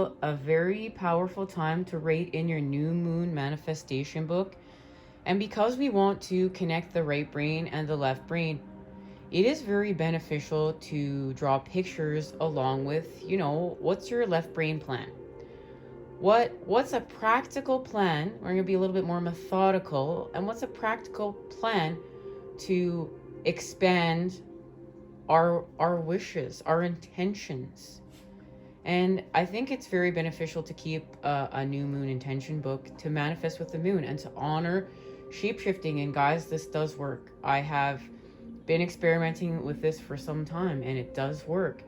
still a very powerful time to write in your new moon manifestation book. And because we want to connect the right brain and the left brain, it is very beneficial to draw pictures along with, what's your left brain plan? What's a practical plan? We're going to be a little bit more methodical. And what's a practical plan to expand our wishes, our intentions? And I think it's very beneficial to keep a new moon intention book to manifest with the moon and to honor shapeshifting. And guys, this does work. I have been experimenting with this for some time and it does work.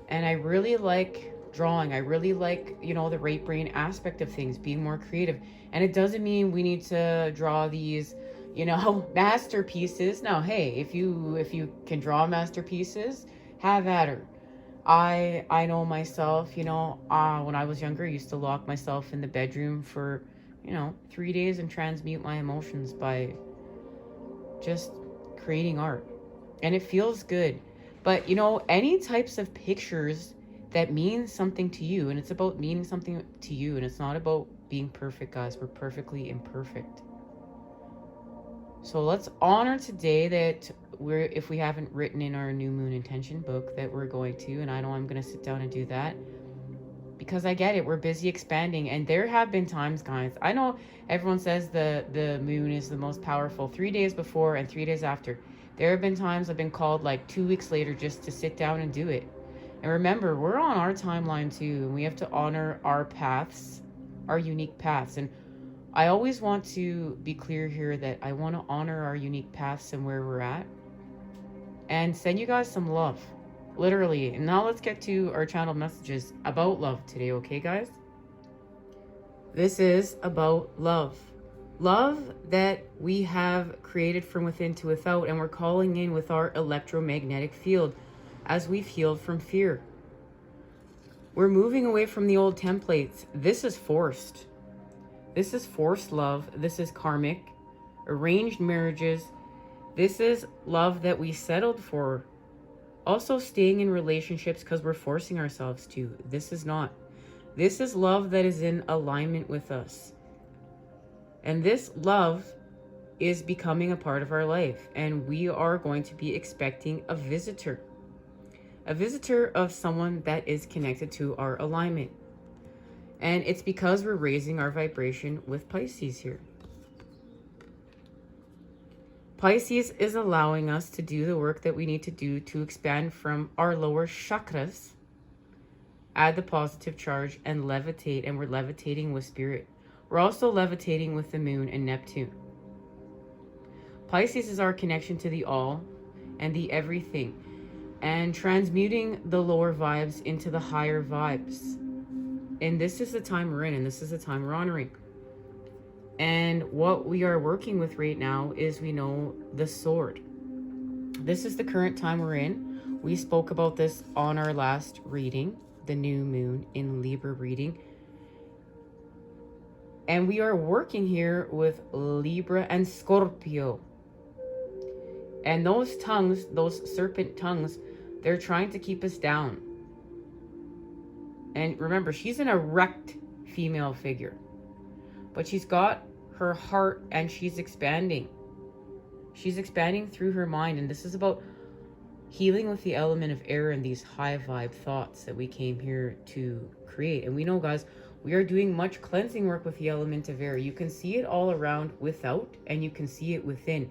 And I really like drawing. I really like, the right brain aspect of things, being more creative. And it doesn't mean we need to draw these, masterpieces. Now, hey, if you can draw masterpieces, have at her. I know myself, when I was younger, I used to lock myself in the bedroom for, 3 days and transmute my emotions by just creating art. And it feels good. But, any types of pictures that mean something to you, and it's about meaning something to you, and it's not about being perfect, guys. We're perfectly imperfect. So let's honor today that if we haven't written in our new moon intention book, that we're going to, and I know I'm going to sit down and do that because I get it. We're busy expanding, and there have been times, guys. I know everyone says the moon is the most powerful 3 days before and 3 days after. There have been times I've been called like 2 weeks later just to sit down and do it. And remember, we're on our timeline too, and we have to honor our paths, our unique paths. And I always want to be clear here that I want to honor our unique paths and where we're at and send you guys some love, literally. And now let's get to our channel messages about love today, okay, guys? This is about love. Love that we have created from within to without, and we're calling in with our electromagnetic field as we've healed from fear. We're moving away from the old templates. This is forced. This is forced love. This is karmic, arranged marriages. This is love that we settled for. Also staying in relationships because we're forcing ourselves to. This is not. This is love that is in alignment with us. And this love is becoming a part of our life. And we are going to be expecting a visitor. A visitor of someone that is connected to our alignment. And it's because we're raising our vibration with Pisces here. Pisces is allowing us to do the work that we need to do to expand from our lower chakras, add the positive charge, and levitate. And we're levitating with spirit. We're also levitating with the moon and Neptune. Pisces is our connection to the all and the everything, and transmuting the lower vibes into the higher vibes. And this is the time we're in, and this is the time we're honoring. And what we are working with right now is, we know, the sword. This is the current time we're in. We spoke about this on our last reading, the new moon in Libra reading. And we are working here with Libra and Scorpio. And those tongues, those serpent tongues, they're trying to keep us down. And remember, she's an erect female figure. But she's got her heart and she's expanding. She's expanding through her mind. And this is about healing with the element of air and these high vibe thoughts that we came here to create. And we know, guys, we are doing much cleansing work with the element of air. You can see it all around without, and you can see it within.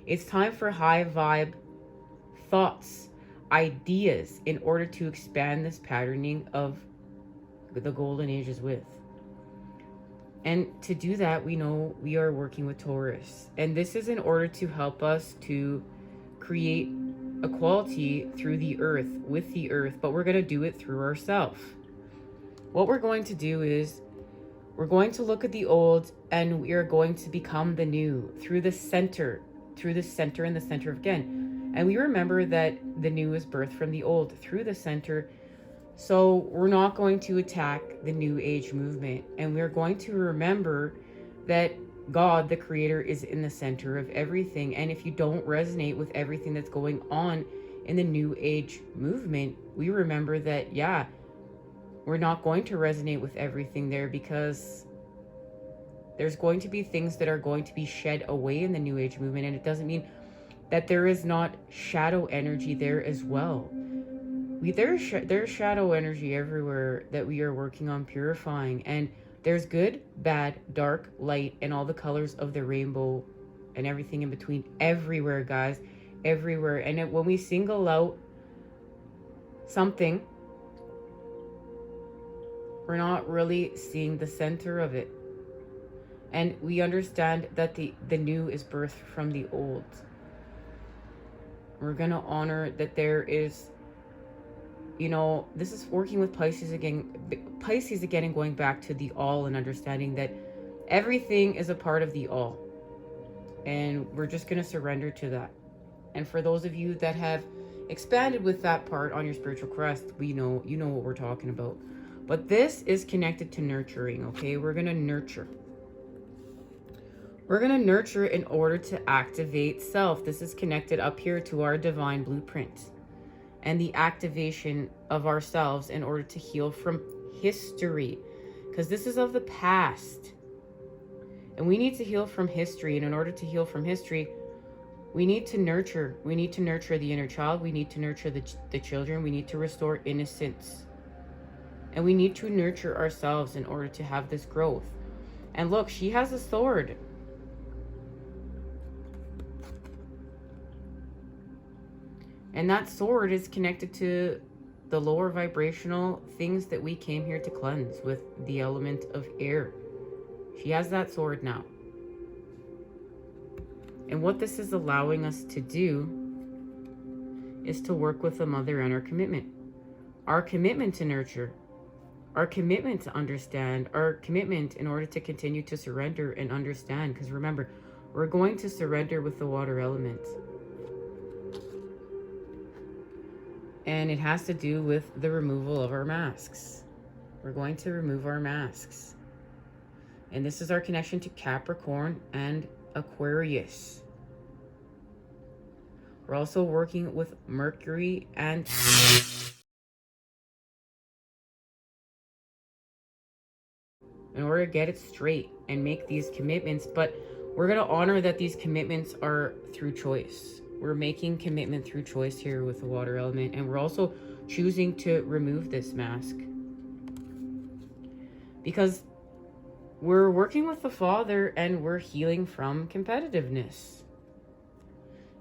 It's time for high vibe thoughts, ideas, in order to expand this patterning of the golden ages with. And to do that, we know we are working with Taurus. And this is in order to help us to create equality through the earth, with the earth, but we're going to do it through ourselves. What we're going to do is we're going to look at the old and we are going to become the new through the center and the center again. And we remember that the new is birthed from the old through the center. So we're not going to attack the new age movement. And we're going to remember that God, the creator, is in the center of everything. And if you don't resonate with everything that's going on in the new age movement, we remember that, yeah, we're not going to resonate with everything there, because there's going to be things that are going to be shed away in the New Age movement. And it doesn't mean that there is not shadow energy there as well. There's shadow energy everywhere that we are working on purifying. And there's good, bad, dark, light, and all the colors of the rainbow and everything in between. Everywhere, guys. Everywhere. And when we single out something, we're not really seeing the center of it. And we understand that the new is birthed from the old. We're going to honor that there is, you know, this is working with Pisces again and going back to the all, and understanding that everything is a part of the all. And we're just going to surrender to that. And for those of you that have expanded with that part on your spiritual crest, you know what we're talking about. But this is connected to nurturing, okay? We're going to nurture. We're going to nurture in order to activate self. This is connected up here to our divine blueprint and the activation of ourselves in order to heal from history, because this is of the past. And we need to heal from history. And in order to heal from history, we need to nurture. We need to nurture the inner child. We need to nurture the children. We need to restore innocence. And we need to nurture ourselves in order to have this growth. And look, she has a sword. And that sword is connected to the lower vibrational things that we came here to cleanse with the element of air. She has that sword now. And what this is allowing us to do is to work with the mother and our commitment. Our commitment to nurture. Our commitment to understand. Our commitment in order to continue to surrender and understand. Because remember, we're going to surrender with the water element. And it has to do with the removal of our masks. We're going to remove our masks. And this is our connection to Capricorn and Aquarius. We're also working with Mercury and in order to get it straight and make these commitments. But we're going to honor that these commitments are through choice. We're making commitment through choice here with the water element. And we're also choosing to remove this mask, because we're working with the Father and we're healing from competitiveness.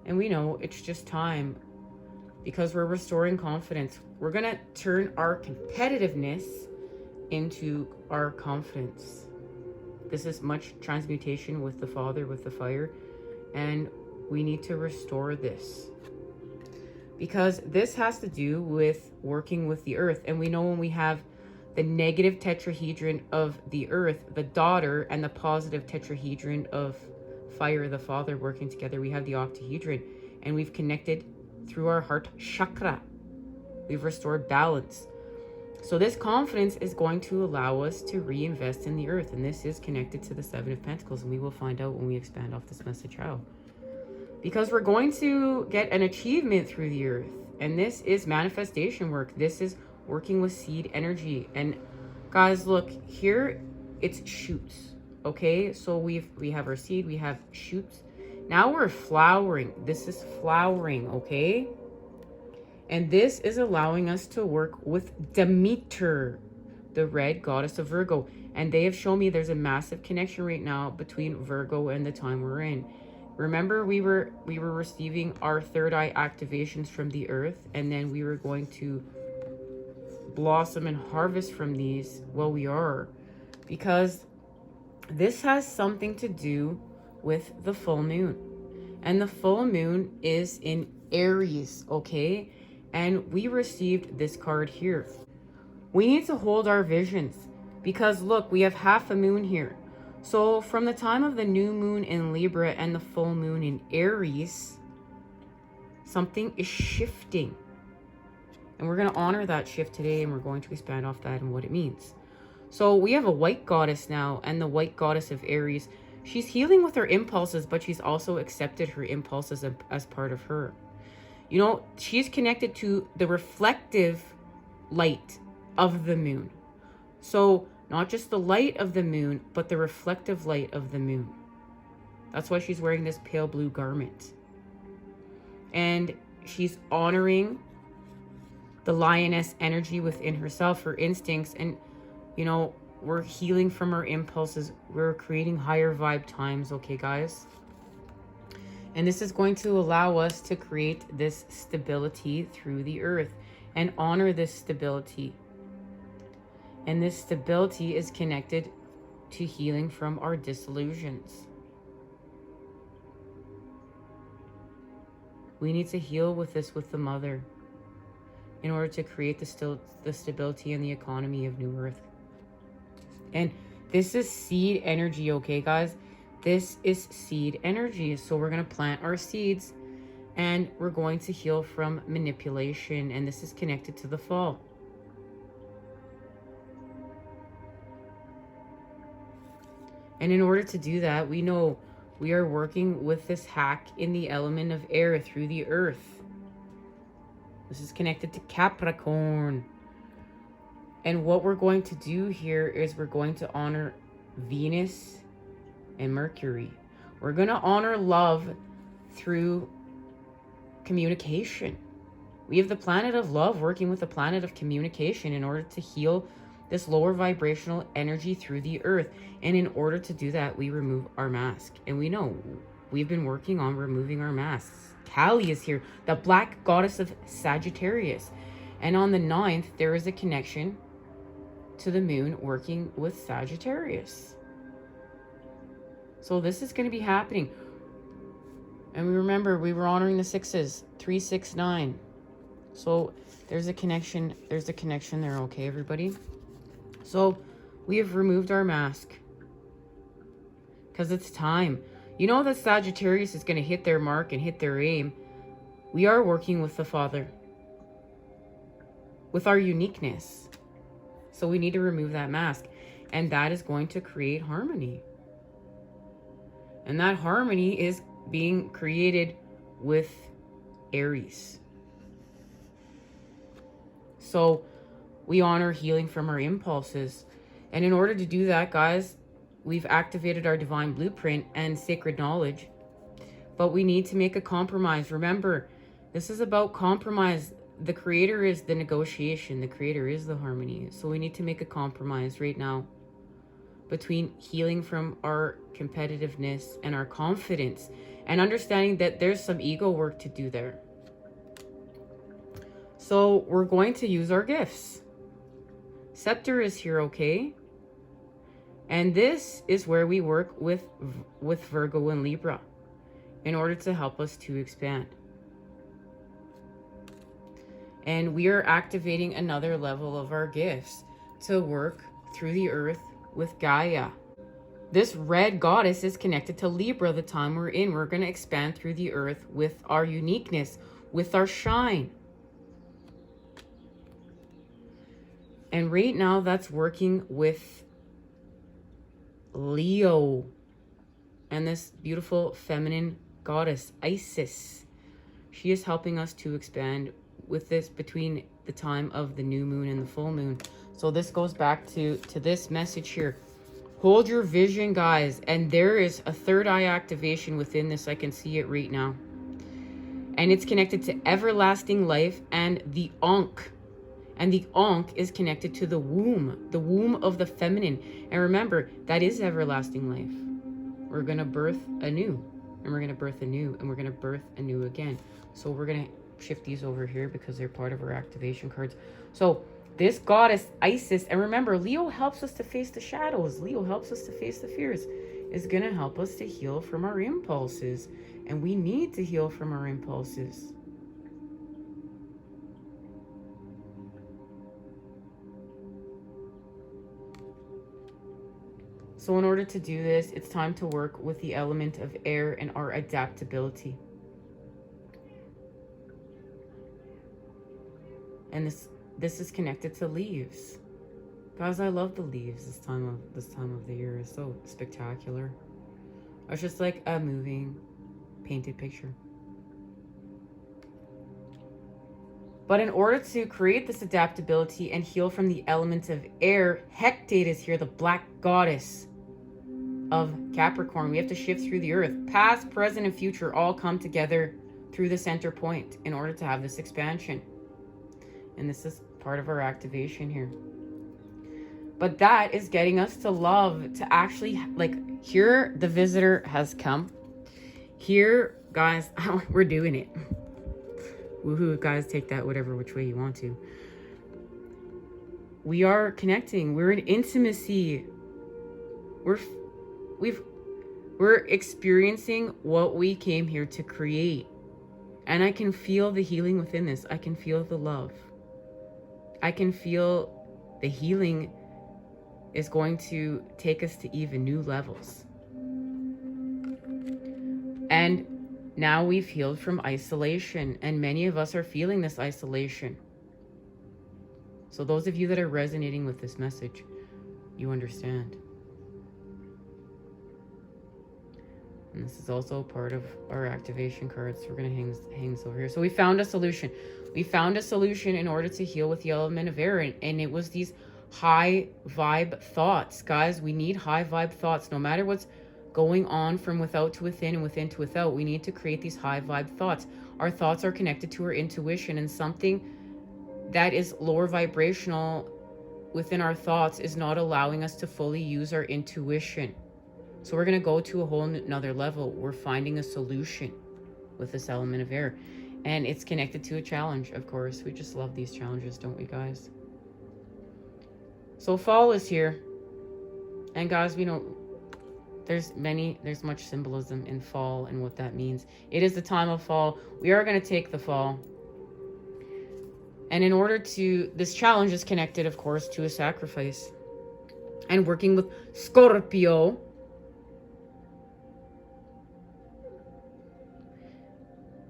And we know it's just time, because we're restoring confidence. We're going to turn our competitiveness into our confidence. This is much transmutation with the Father, with the fire. And we need to restore this, because this has to do with working with the earth. And we know when we have the negative tetrahedron of the earth, the daughter, and the positive tetrahedron of fire, the Father, working together, we have the octahedron. And we've connected through our heart chakra. We've restored balance. So this confidence is going to allow us to reinvest in the earth. And this is connected to the Seven of Pentacles. And we will find out when we expand off this message how. Because we're going to get an achievement through the earth. And this is manifestation work. This is working with seed energy. And guys, look, here it's shoots. Okay, so we have our seed, we have shoots. Now we're flowering. This is flowering, okay? And this is allowing us to work with Demeter, the red goddess of Virgo. And they have shown me there's a massive connection right now between Virgo and the time we're in. Remember, we were receiving our third eye activations from the earth, and then we were going to blossom and harvest from these. Well, we are, because this has something to do with the full moon. And the full moon is in Aries, okay? And we received this card here. We need to hold our visions, because look, we have half a moon here. So from the time of the new moon in Libra and the full moon in Aries, something is shifting. And we're going to honor that shift today, and we're going to expand off that and what it means. So we have a white goddess now, and the white goddess of Aries. She's healing with her impulses, but she's also accepted her impulses as part of her. You know, she's connected to the reflective light of the moon. So not just the light of the moon, but the reflective light of the moon. That's why she's wearing this pale blue garment. And she's honoring the lioness energy within herself, her instincts. And, you know, we're healing from our impulses. We're creating higher vibe times, okay, guys? And this is going to allow us to create this stability through the earth and honor this stability. And this stability is connected to healing from our disillusions. We need to heal with this with the mother in order to create the stability and the economy of New Earth. And this is seed energy, okay, guys? This is seed energy. So we're going to plant our seeds and we're going to heal from manipulation. And this is connected to the fall. And in order to do that, we know we are working with this hack in the element of air through the earth. This is connected to Capricorn. And what we're going to do here is we're going to honor Venus and Mercury. We're going to honor love through communication. We have the planet of love working with the planet of communication in order to heal this lower vibrational energy through the earth. And in order to do that, we remove our mask. And we know we've been working on removing our masks. Kali is here, the black goddess of Sagittarius. And on the 9th, there is a connection to the moon working with Sagittarius. So this is going to be happening. And we remember we were honoring the 6s, 3, 6, 9. So there's a connection. There's a connection there, okay, everybody? So we have removed our mask because it's time. You know that Sagittarius is going to hit their mark and hit their aim. We are working with the Father, with our uniqueness. So we need to remove that mask. And that is going to create harmony. And that harmony is being created with Aries. So we honor healing from our impulses. And in order to do that, guys, we've activated our divine blueprint and sacred knowledge. But we need to make a compromise. Remember, this is about compromise. The creator is the negotiation. The creator is the harmony. So we need to make a compromise right now between healing from our competitiveness and our confidence and understanding that there's some ego work to do there. So we're going to use our gifts. Scepter is here, okay? And this is where we work with Virgo and Libra in order to help us to expand. And we are activating another level of our gifts to work through the earth with Gaia. This red goddess is connected to Libra the time we're in. We're going to expand through the earth with our uniqueness, with our shine. And right now that's working with Leo and this beautiful feminine goddess, Isis. She is helping us to expand with this between the time of the new moon and the full moon. So this goes back to this message here. Hold your vision, guys. And there is a third eye activation within this. I can see it right now. And it's connected to everlasting life and the Ankh. And the Ankh is connected to the womb of the feminine. And remember, that is everlasting life. We're going to birth anew. And we're going to birth anew. And we're going to birth anew again. So we're going to shift these over here because they're part of our activation cards. So this goddess, Isis, and remember, Leo helps us to face the shadows. Leo helps us to face the fears. Is going to help us to heal from our impulses. And we need to heal from our impulses. So in order to do this, it's time to work with the element of air and our adaptability. And this is connected to leaves. Guys, I love the leaves this time of the year. It's so spectacular. It's just like a moving painted picture. But in order to create this adaptability and heal from the elements of air, Hecate is here, the black goddess of Capricorn. We have to shift through the earth. Past, present, and future all come together through the center point in order to have this expansion. And this is part of our activation here. But that is getting us to love, to actually, like, here the visitor has come. Here, guys, we're doing it. Woohoo, guys, take that whatever which way you want to. We are connecting. We're in intimacy. We're experiencing what we came here to create. And I can feel the healing within this. I can feel the love. I can feel the healing is going to take us to even new levels. And now we've healed from isolation, and many of us are feeling this isolation. So those of you that are resonating with this message, you understand. And this is also part of our activation cards. We're going to hang this over here. So we found a solution. We found a solution in order to heal with the element of air, and it was these high vibe thoughts. Guys, we need high vibe thoughts. No matter what's going on from without to within and within to without, we need to create these high vibe thoughts. Our thoughts are connected to our intuition, and something that is lower vibrational within our thoughts is not allowing us to fully use our intuition. So we're going to go to a whole another level. We're finding a solution with this element of air, and it's connected to a challenge. Of course, we just love these challenges, don't we, guys? So fall is here, and guys, we know there's much symbolism in fall and what that means. It is the time of fall. We are going to take the fall, and in order to, this challenge is connected, of course, to a sacrifice. And working with Scorpio,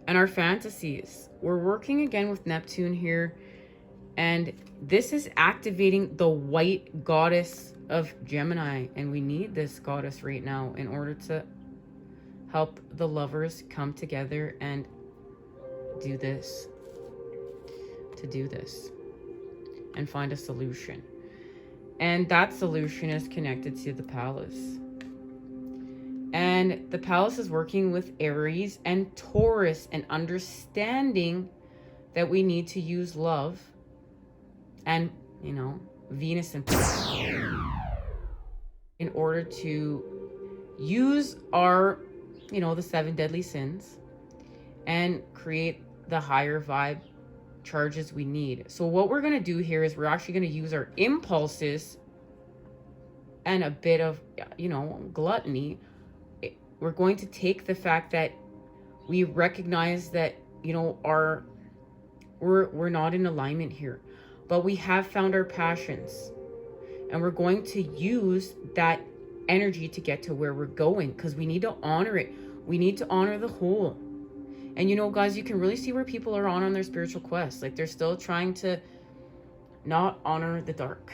and our fantasies, we're working again with Neptune here, and this is activating the white goddess of Gemini, and we need this goddess right now in order to help the lovers come together and do this, and find a solution. And that solution is connected to the palace. And the palace is working with Aries and Taurus, and understanding that we need to use love and, you know, Venus and in order to use our, you know, the 7 deadly sins and create the higher vibe charges we need. So what we're going to do here is we're actually going to use our impulses and a bit of, you know, gluttony. We're going to take the fact that we recognize that, you know, we're not in alignment here, but we have found our passions, and we're going to use that energy to get to where we're going, because we need to honor it. We need to honor the whole. And, you know, guys, you can really see where people are on their spiritual quest. Like, they're still trying to not honor the dark,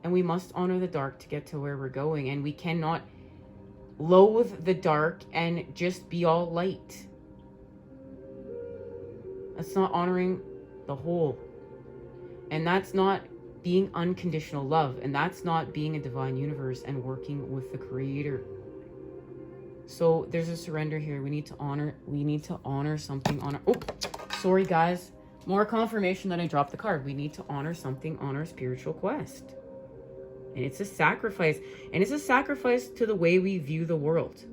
and we must honor the dark to get to where we're going. And we cannot loathe the dark and just be all light. That's not honoring the whole, and that's not being unconditional love, and that's not being a divine universe and working with the creator. So there's a surrender here. We need to honor something on our, oh, sorry guys, more confirmation that I dropped the card. We need to honor something on our spiritual quest. And it's a sacrifice. And it's a sacrifice to the way we view the world.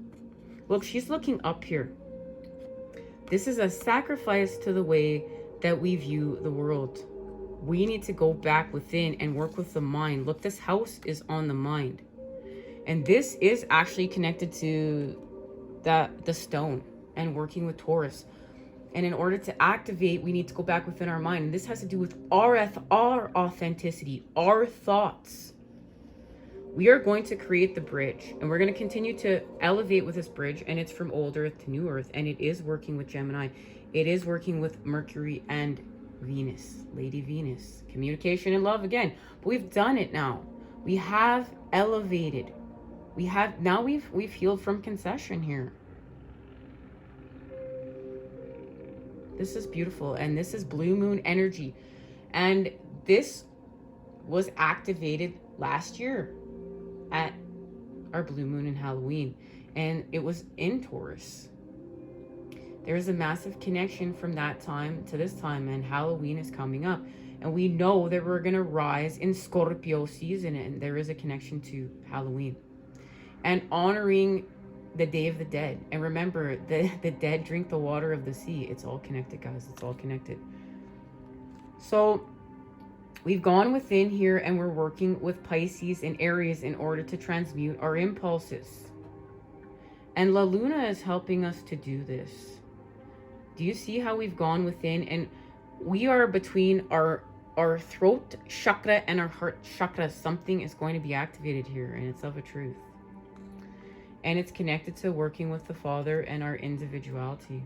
Look, she's looking up here. This is a sacrifice to the way that we view the world. We need to go back within and work with the mind. Look, this house is on the mind. And this is actually connected to the stone and working with Taurus. And in order to activate, we need to go back within our mind. And this has to do with our authenticity, our thoughts. We are going to create the bridge, and we're going to continue to elevate with this bridge, and it's from old earth to new earth, and it is working with Gemini. It is working with Mercury and Venus, Lady Venus. Communication and love again. But we've done it now. We have elevated. We've healed from concession here. This is beautiful. And this is blue moon energy. And this was activated last year at our blue moon and Halloween. And it was in Taurus. There's a massive connection from that time to this time, and Halloween is coming up. And we know that we're going to rise in Scorpio season, and there is a connection to Halloween. And honoring the Day of the Dead. And remember, the dead drink the water of the sea. It's all connected, guys. It's all connected. So we've gone within here, and we're working with Pisces and Aries in order to transmute our impulses. And La Luna is helping us to do this. Do you see how we've gone within? And we are between our throat chakra and our heart chakra. Something is going to be activated here, and it's of a truth. And it's connected to working with the Father and our individuality.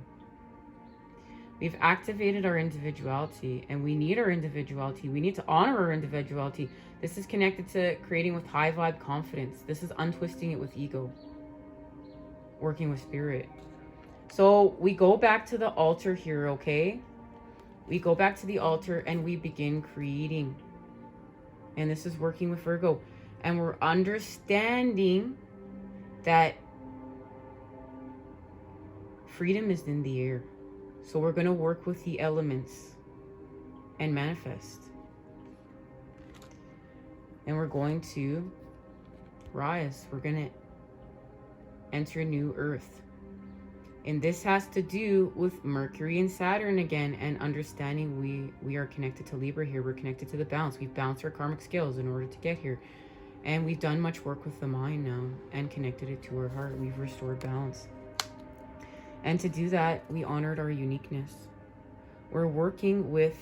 We've activated our individuality, and we need our individuality. We need to honor our individuality. This is connected to creating with high vibe confidence. This is untwisting it with ego. Working with spirit. So we go back to the altar here, okay? We go back to the altar and we begin creating. And this is working with Virgo. And we're understanding that freedom is in the air. So we're going to work with the elements and manifest. And we're going to rise. We're going to enter a new earth. And this has to do with Mercury and Saturn again, and understanding we are connected to Libra here. We're connected to the balance. We've balanced our karmic scales in order to get here. And we've done much work with the mind now and connected it to our heart. We've restored balance. And to do that, we honored our uniqueness. We're working with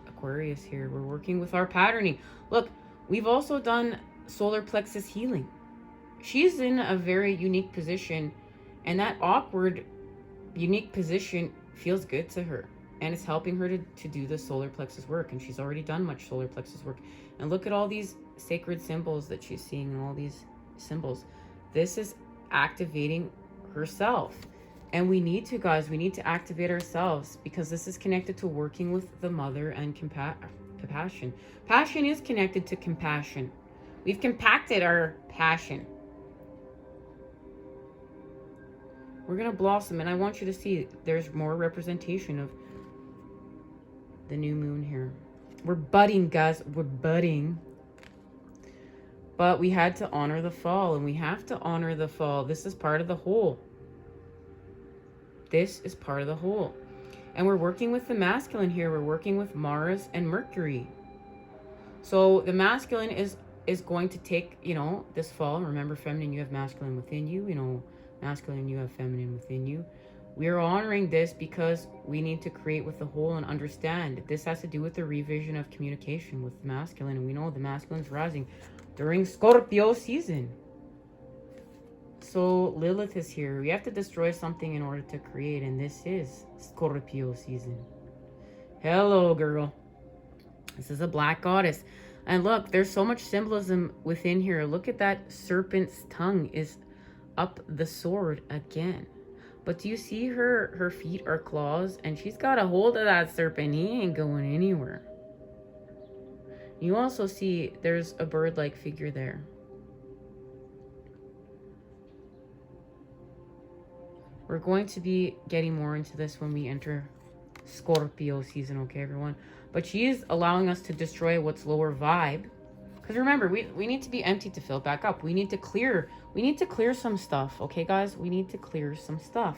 Aquarius here. We're working with our patterning. Look, we've also done solar plexus healing. She's in a very unique position, and that awkward, unique position feels good to her. And it's helping her to do the solar plexus work. And she's already done much solar plexus work. And look at all these sacred symbols that she's seeing, and all these symbols. This is activating herself. And we need to, guys, we need to activate ourselves, because this is connected to working with the mother and compassion. Passion is connected to compassion. We've compacted our passion. We're going to blossom, and I want you to see there's more representation of the new moon here. We're budding, guys. We're budding. But we had to honor the fall, and we have to honor the fall. This is part of the whole. This is part of the whole. And we're working with the masculine here. We're working with Mars and Mercury. So the masculine is going to take, this fall. Remember, feminine, you have masculine within you. Masculine, you have feminine within you. We are honoring this because we need to create with the whole and understand. This has to do with the revision of communication with the masculine. And we know the masculine's rising during Scorpio season. So Lilith is here. We have to destroy something in order to create. And this is Scorpio season. Hello, girl. This is a black goddess. And look, there's so much symbolism within here. Look at that serpent's tongue is up the sword again. But do you see her feet are claws? And she's got a hold of that serpent. He ain't going anywhere. You also see there's a bird-like figure there. We're going to be getting more into this when we enter Scorpio season, okay, everyone? But she is allowing us to destroy what's lower vibe. Because remember, we need to be empty to fill back up. We need to clear some stuff, okay, guys? We need to clear some stuff.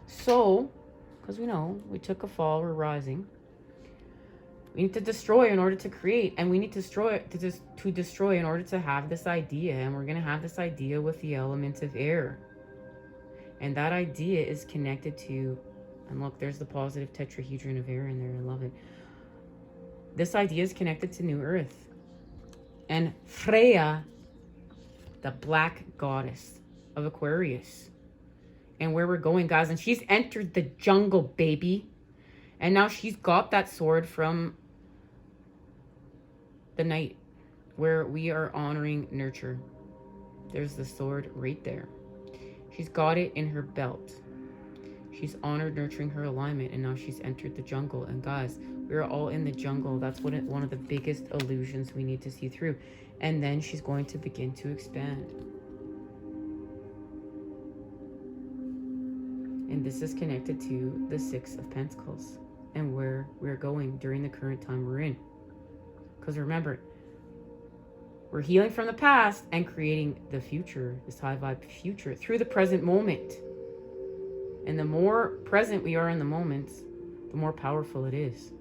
So, because we know we took a fall, we're rising. We need to destroy in order to create, and we need to destroy in order to have this idea. And we're going to have this idea with the element of air. And that idea is connected to, and look, there's the positive tetrahedron of air in there. I love it. This idea is connected to New Earth. And Freya, the black goddess of Aquarius. And where we're going, guys. And she's entered the jungle, baby. And now she's got that sword from the night, where we are honoring nurture. There's the sword right there. She's got it in her belt. She's honored nurturing her alignment, and now she's entered the jungle. And guys, we're all in the jungle. That's one of the biggest illusions we need to see through. And then she's going to begin to expand. And this is connected to the Six of Pentacles and where we're going during the current time we're in. Because remember, we're healing from the past and creating the future, this high vibe future, through the present moment. And the more present we are in the moments, the more powerful it is.